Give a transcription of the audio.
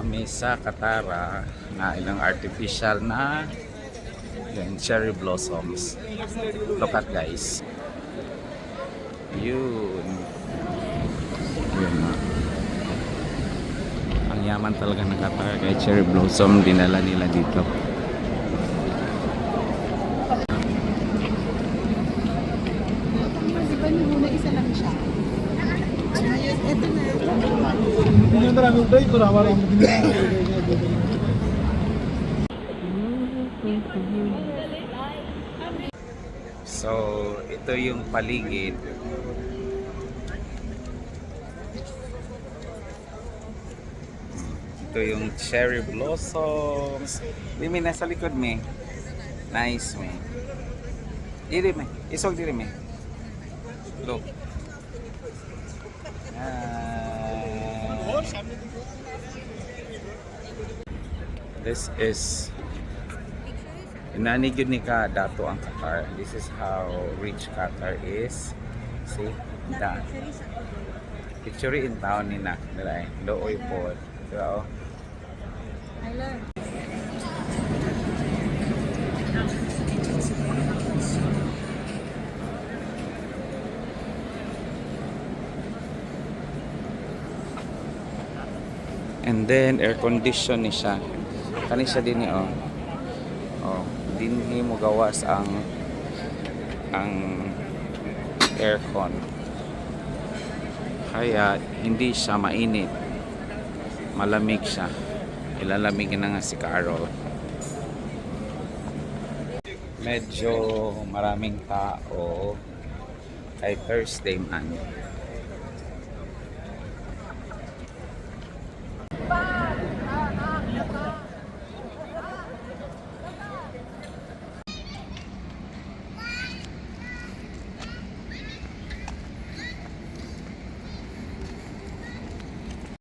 kami sa Katara na ilang artificial na yung cherry blossoms. Look at guys. Yun. Yun na. Ang yaman talaga ng Katara kay cherry blossom dinala nila dito. So, ito yung paligid. Ito yung cherry blossoms. Dimi nasa likod me. Nice me. Diri me. Isog diri me. Look. This is inanig yun ni ka dato ang Qatar. This is how rich Qatar is. See? Da. Picture in town ni na. Diray. Looy po. Diba o? And then air condition ni siya. Kani siya din ni oh. Oh, dinhi mo gawas ang aircon. Kaya hindi siya mainit. Malamig siya. Ilalamig na nga si Carol. Medyo maraming tao kay Thursday man.